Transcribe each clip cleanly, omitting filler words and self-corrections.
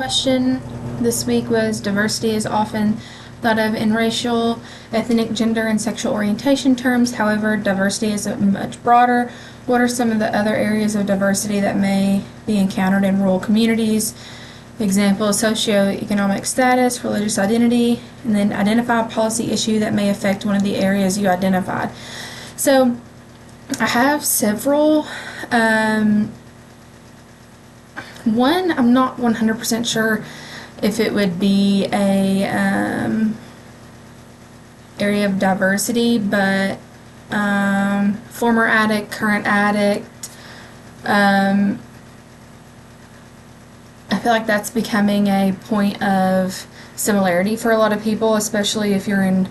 Question this week was diversity is often thought of in racial, ethnic, gender, and sexual orientation terms. However, diversity is much broader. What are some of the other areas of diversity that may be encountered in rural communities? Example, socioeconomic status, religious identity, and then identify a policy issue that may affect one of the areas you identified. So I have several. One, I'm not 100% sure if it would be a area of diversity, but former addict, current addict, I feel like that's becoming a point of similarity for a lot of people, especially if you're in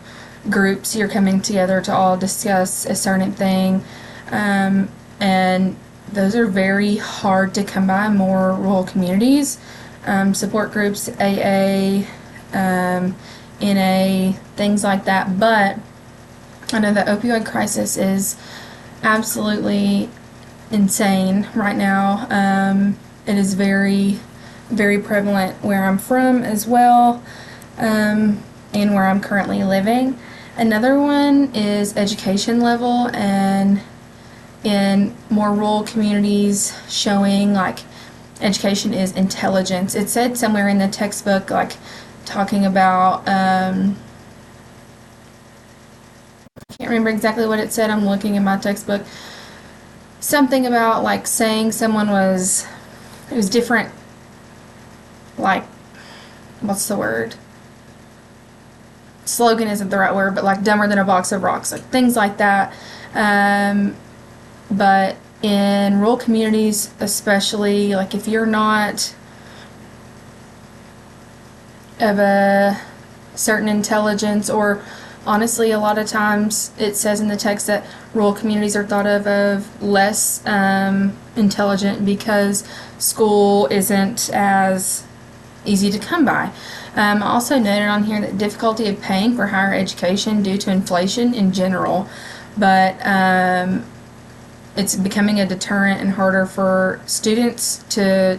groups, you're coming together to all discuss a certain thing. And those are very hard to come by in more rural communities. Support groups, AA, NA, things like that. But I know the opioid crisis is absolutely insane right now. It is very, very prevalent where I'm from as well, and where I'm currently living. Another one is education level, and in more rural communities showing like education is intelligence. It said somewhere in the textbook, like talking about, I can't remember exactly what it said, I'm looking in my textbook, something about like saying someone was, it was different, like, what's the word? Slogan isn't the right word, but like dumber than a box of rocks, like things like that. But in rural communities, especially, like if you're not of a certain intelligence, or honestly, a lot of times it says in the text that rural communities are thought of less intelligent because school isn't as easy to come by. Also noted on here that difficulty of paying for higher education due to inflation in general, but it's becoming a deterrent and harder for students to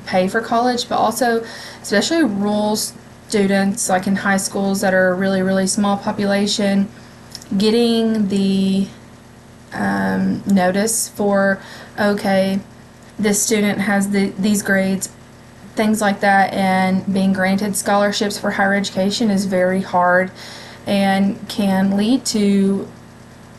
pay for college, but also especially rural students like in high schools that are really, really small population, getting the notice for, okay, this student has these grades, things like that, and being granted scholarships for higher education is very hard and can lead to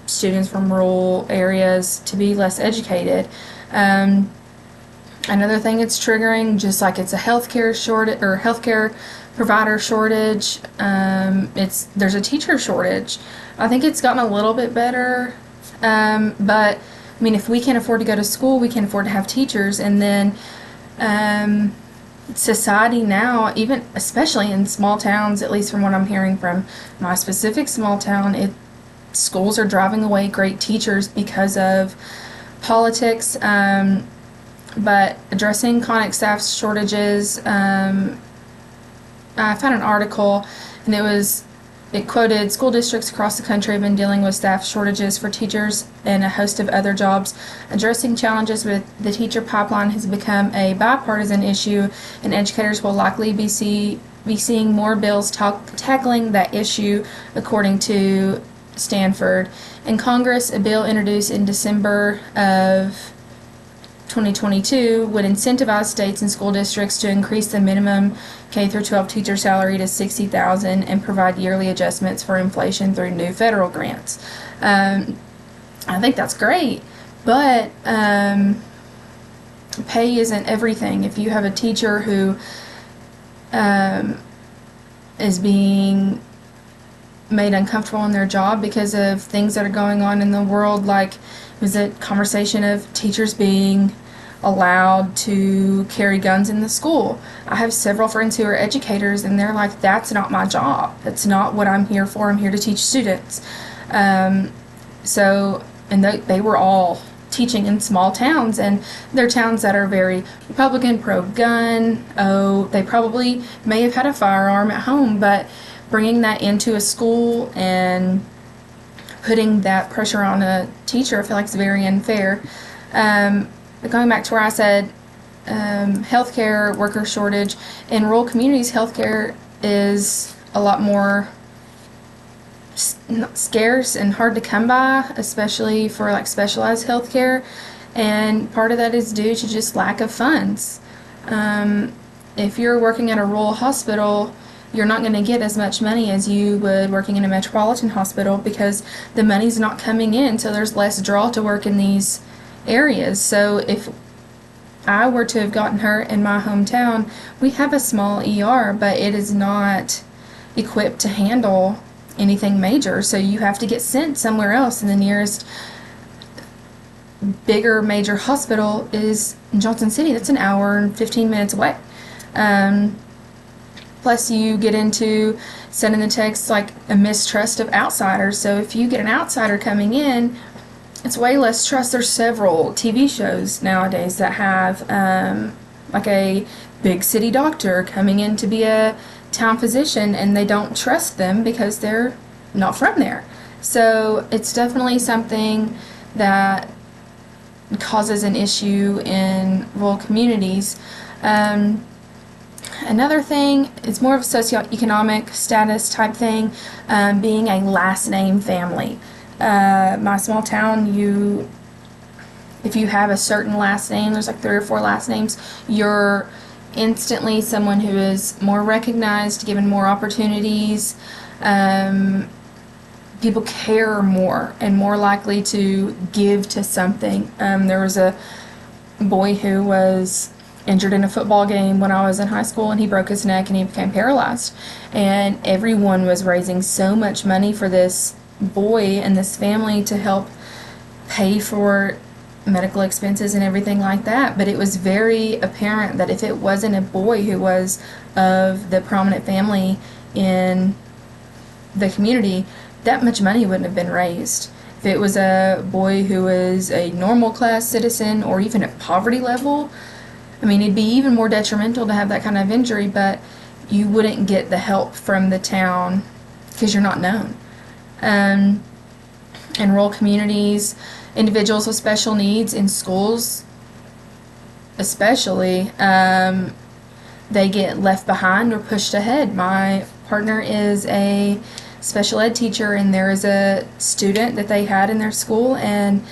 students from rural areas to be less educated. Another thing it's triggering, just like it's a healthcare shortage or healthcare provider shortage, there's a teacher shortage. I think it's gotten a little bit better, but I mean, if we can't afford to go to school, we can afford to have teachers. And then society now, even especially in small towns, at least from what I'm hearing from my specific small town, schools are driving away great teachers because of politics. But addressing chronic staff shortages, I found an article, and it quoted, school districts across the country have been dealing with staff shortages for teachers and a host of other jobs. Addressing challenges with the teacher pipeline has become a bipartisan issue, and educators will likely be seeing more bills tackling that issue, according to Stanford. In Congress, a bill introduced in December of 2022 would incentivize states and school districts to increase the minimum K-12 teacher salary to $60,000 and provide yearly adjustments for inflation through new federal grants. I think that's great, but pay isn't everything. If you have a teacher who is being made uncomfortable in their job because of things that are going on in the world, like was a conversation of teachers being allowed to carry guns in the school. I have several friends who are educators, and they're like, that's not my job. That's not what I'm here for. I'm here to teach students. And they were all teaching in small towns, and they're towns that are very Republican, pro-gun. Oh, they probably may have had a firearm at home, but bringing that into a school and putting that pressure on a teacher, I feel like it's very unfair. But going back to where I said healthcare worker shortage. In rural communities, healthcare is a lot more scarce and hard to come by, especially for like specialized healthcare. And part of that is due to just lack of funds. If you're working at a rural hospital, you're not going to get as much money as you would working in a metropolitan hospital because the money's not coming in, so there's less draw to work in these areas. So if I were to have gotten hurt in my hometown, we have a small ER, but it is not equipped to handle anything major. So you have to get sent somewhere else, and the nearest bigger major hospital is in Johnson City. That's an hour and 15 minutes away. Plus you get into sending the text like a mistrust of outsiders. So if you get an outsider coming in, it's way less trust. There's several TV shows nowadays that have like a big city doctor coming in to be a town physician, and they don't trust them because they're not from there. So it's definitely something that causes an issue in rural communities. Another thing, it's more of a socioeconomic status type thing, being a last name family. My small town, if you have a certain last name, there's like 3 or 4 last names, you're instantly someone who is more recognized, given more opportunities. People care more and more likely to give to something. There was a boy who was injured in a football game when I was in high school, and he broke his neck and he became paralyzed. And everyone was raising so much money for this boy and this family to help pay for medical expenses and everything like that. But it was very apparent that if it wasn't a boy who was of the prominent family in the community, that much money wouldn't have been raised. If it was a boy who was a normal class citizen or even at poverty level, I mean, it'd be even more detrimental to have that kind of injury, but you wouldn't get the help from the town because you're not known. In rural communities, individuals with special needs in schools especially, they get left behind or pushed ahead. My partner is a special ed teacher, and there is a student that they had in their school, and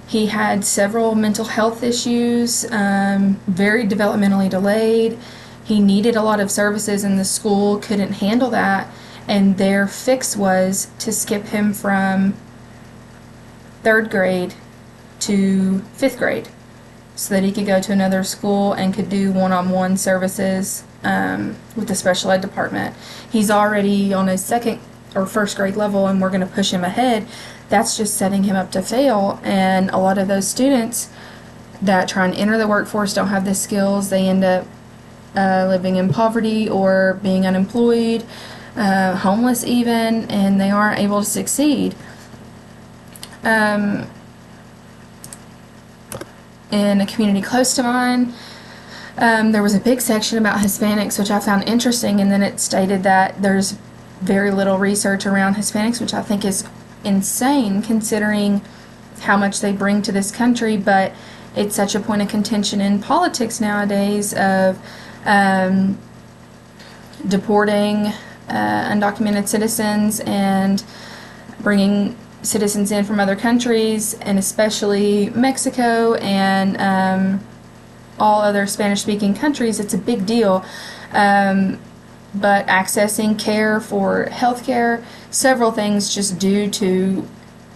he had several mental health issues, very developmentally delayed. He needed a lot of services, and the school couldn't handle that, and their fix was to skip him from 3rd grade to 5th grade so that he could go to another school and could do one-on-one services with the special ed department. He's already on his 2nd or 1st grade level, and we're going to push him ahead. That's just setting him up to fail. And a lot of those students that try and enter the workforce don't have the skills. They end up living in poverty or being unemployed, homeless even, and they aren't able to succeed. In a community close to mine, there was a big section about Hispanics, which I found interesting, and then it stated that there's very little research around Hispanics, which I think is insane considering how much they bring to this country. But it's such a point of contention in politics nowadays of deporting undocumented citizens and bringing citizens in from other countries, and especially Mexico and all other Spanish-speaking countries. It's a big deal. But accessing care for healthcare, several things just due to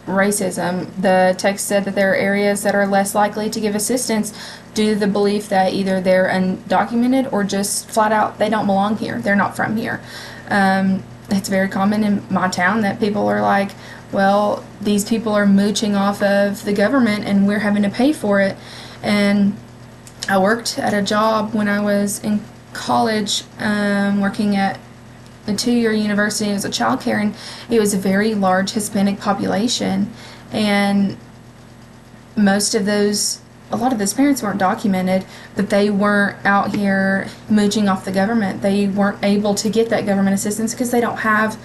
racism. The text said that there are areas that are less likely to give assistance due to the belief that either they're undocumented or just flat out they don't belong here. They're not from here. It's very common in my town that people are like, well, these people are mooching off of the government and we're having to pay for it. And I worked at a job when I was in college, working at a 2-year university as a child care, and it was a very large Hispanic population, and a lot of those parents weren't documented, but they weren't out here mooching off the government. They weren't able to get that government assistance because they don't have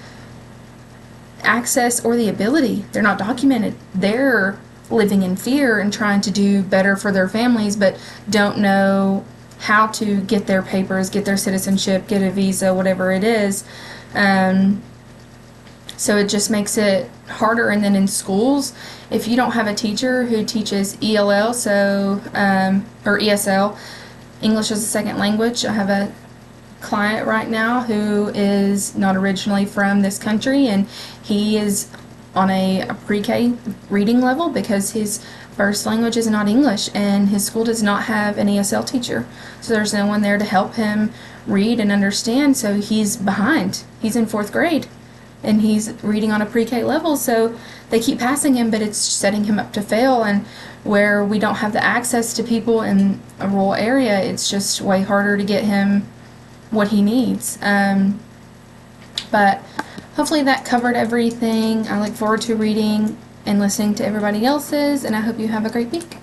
access or the ability. They're not documented. They're living in fear and trying to do better for their families, but don't know how to get their papers, get their citizenship, get a visa, whatever it is. So it just makes it harder. And then in schools, if you don't have a teacher who teaches ELL, or ESL, English as a second language. I have a client right now who is not originally from this country, and he is on a pre-K reading level because his first language is not English, and his school does not have an ESL teacher. So there's no one there to help him read and understand, so he's behind. He's in 4th grade, and he's reading on a pre-K level, so they keep passing him, but it's setting him up to fail. And where we don't have the access to people in a rural area, it's just way harder to get him what he needs. But hopefully that covered everything. I look forward to reading and listening to everybody else's, and I hope you have a great week.